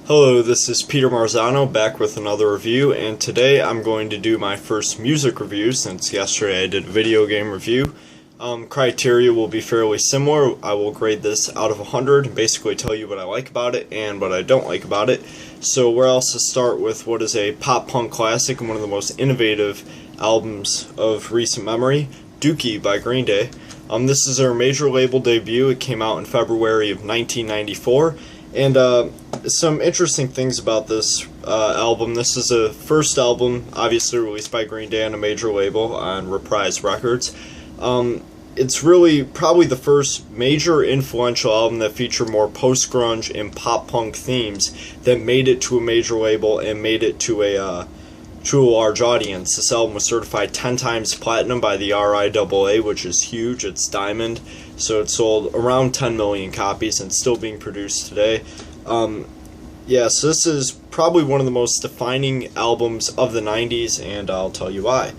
Hello, this is Peter Marzano back with another review, and today I'm going to do my first music review since yesterday I did a video game review. Criteria will be fairly similar. I will grade this out of 100 and basically tell you what I like about it and what I don't like about it. So where else to start with what is a pop-punk classic and one of the most innovative albums of recent memory, Dookie by Green Day. This is their major label debut. It came out in February of 1994. And some interesting things about this album. This is the first album, obviously released by Green Day on a major label on Reprise Records. It's really probably the first major influential album that featured more post-grunge and pop-punk themes that made it to a major label and made it to a large audience. This album was certified 10 times platinum by the RIAA, which is huge. It's diamond, so it sold around 10 million copies and still being produced today. So this is probably one of the most defining albums of the 90s, and I'll tell you why.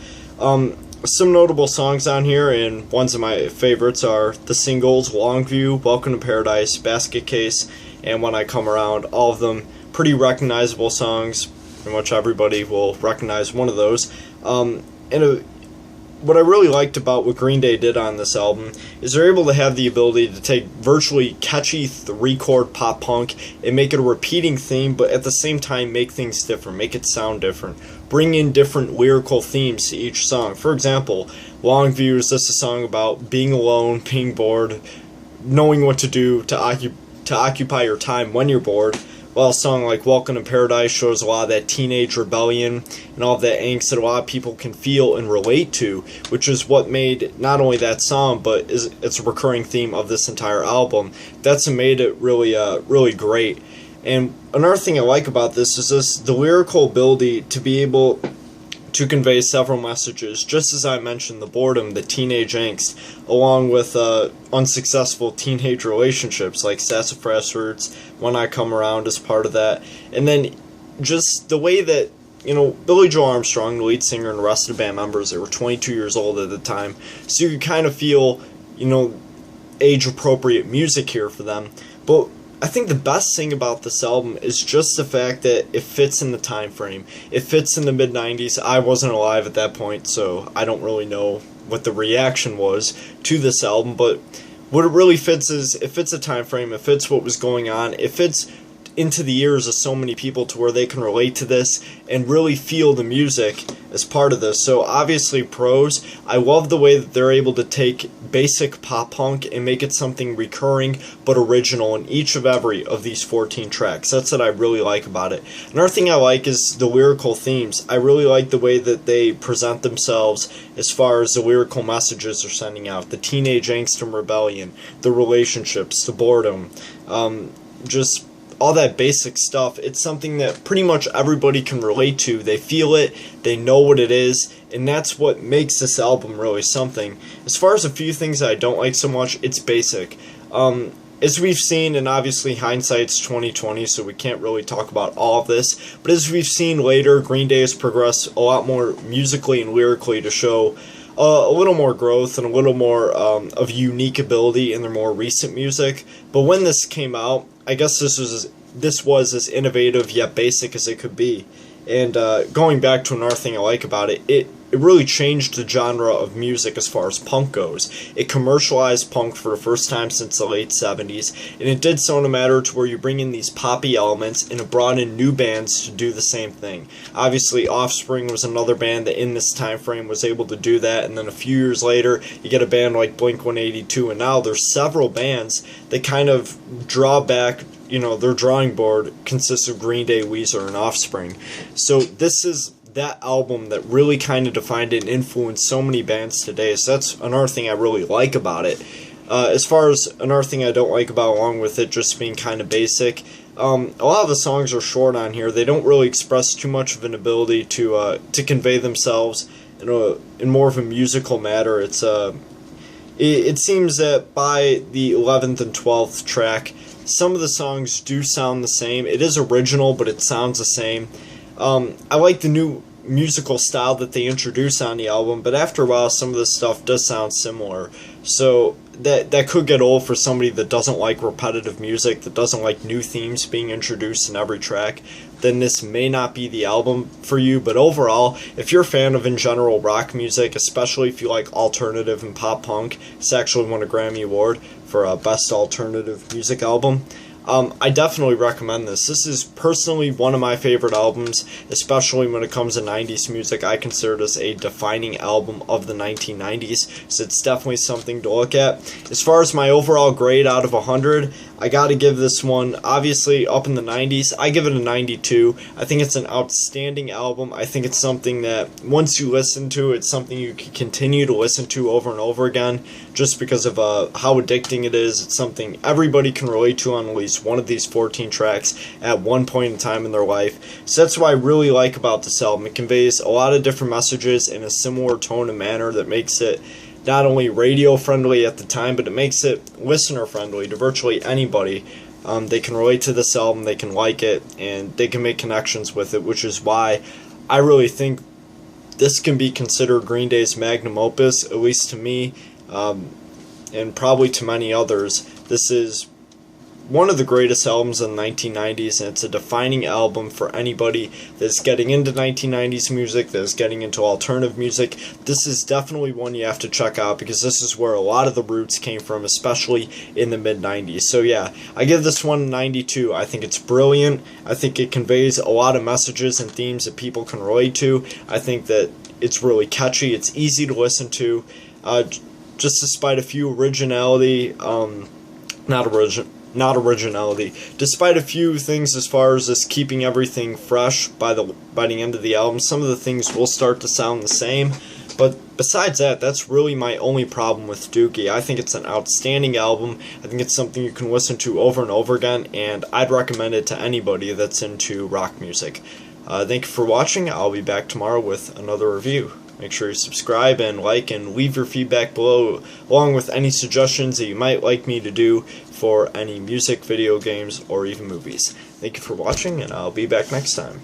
Some notable songs on here, and ones of my favorites are the singles Longview, Welcome to Paradise, Basket Case, and When I Come Around. All of them pretty recognizable songs. Pretty much everybody will recognize one of those. What I really liked about what Green Day did on this album is they're able to have the ability to take virtually catchy three-chord pop punk and make it a repeating theme, but at the same time make things different, make it sound different, bring in different lyrical themes to each song. For example, Longview is just a song about being alone, being bored, knowing what to do to occupy your time when you're bored. While a song like Welcome to Paradise shows a lot of that teenage rebellion and all of that angst that a lot of people can feel and relate to, which is what made not only that song, but it's a recurring theme of this entire album. That's what made it really great. And another thing I like about this is the lyrical ability to be able to convey several messages, just as I mentioned, the boredom, the teenage angst, along with unsuccessful teenage relationships like Sassafras Roots, When I Come Around is part of that. And then just the way that, Billy Joe Armstrong, the lead singer, and the rest of the band members, they were 22 years old at the time, so you could kind of feel, age-appropriate music here for them. But I think the best thing about this album is just the fact that it fits in the time frame. It fits in the mid-90s. I wasn't alive at that point, so I don't really know what the reaction was to this album, but what it really fits is it fits the time frame, it fits what was going on, it fits into the ears of so many people to where they can relate to this and really feel the music as part of this. So obviously pros, I love the way that they're able to take basic pop punk and make it something recurring but original in each of every of these 14 tracks. That's what I really like about it. Another thing I like is the lyrical themes. I really like the way that they present themselves as far as the lyrical messages they're sending out. The teenage angst and rebellion, the relationships, the boredom, just all that basic stuff. It's something that pretty much everybody can relate to. They feel it, they know what it is, and that's what makes this album really something. As far as a few things that I don't like so much, it's basic. As we've seen, and obviously hindsight's 2020, so we can't really talk about all of this, but as we've seen later, Green Day has progressed a lot more musically and lyrically to show a little more growth and a little more of unique ability in their more recent music. But when this came out, I guess this was as innovative yet basic as it could be. And going back to another thing I like about it, it really changed the genre of music as far as punk goes. It commercialized punk for the first time since the late 70s, and it did so in a matter to where you bring in these poppy elements and it brought in new bands to do the same thing. Obviously, Offspring was another band that in this time frame was able to do that, and then a few years later, you get a band like Blink-182, and now there's several bands that kind of draw back. Their drawing board consists of Green Day, Weezer, and Offspring. So this is that album that really kind of defined and influenced so many bands today. So that's another thing I really like about it. As far as another thing I don't like about along with it just being kind of basic, a lot of the songs are short on here. They don't really express too much of an ability to convey themselves in more of a musical matter. It seems that by the 11th and 12th track, some of the songs do sound the same. It is original, but it sounds the same. I like the new musical style that they introduce on the album, but after a while, some of the stuff does sound similar. So that could get old for somebody that doesn't like repetitive music, that doesn't like new themes being introduced in every track, then this may not be the album for you. But overall, if you're a fan of, in general, rock music, especially if you like alternative and pop punk, it's actually won a Grammy Award for Best Alternative Music Album. I definitely recommend this. This is personally one of my favorite albums, especially when it comes to 90s music. I consider this a defining album of the 1990s, so it's definitely something to look at. As far as my overall grade out of 100, I gotta give this one, obviously up in the 90s, I give it a 92. I think it's an outstanding album. I think it's something that, once you listen to it, it's something you can continue to listen to over and over again, just because of how addicting it is. It's something everybody can relate to on at least one of these 14 tracks at one point in time in their life. So that's what I really like about this album. It conveys a lot of different messages in a similar tone and manner that makes it not only radio friendly at the time, but it makes it listener friendly to virtually anybody. They can relate to this album, they can like it, and they can make connections with it, which is why I really think this can be considered Green Day's magnum opus, at least to me, and probably to many others. This is one of the greatest albums in the 1990s, and it's a defining album for anybody that's getting into 1990s music, that's getting into alternative music. This is definitely one you have to check out, because this is where a lot of the roots came from, especially in the mid-90s. So yeah, I give this one a 92. I think it's brilliant. I think it conveys a lot of messages and themes that people can relate to. I think that it's really catchy. It's easy to listen to. Just despite a few despite a few things as far as just keeping everything fresh by the end of the album. Some of the things will start to sound the same, but besides that, that's really my only problem with Dookie. I think it's an outstanding album. I think it's something you can listen to over and over again, and I'd recommend it to anybody that's into rock music. Thank you for watching. I'll be back tomorrow with another review. Make sure you subscribe and like and leave your feedback below, along with any suggestions that you might like me to do for any music, video games, or even movies. Thank you for watching, and I'll be back next time.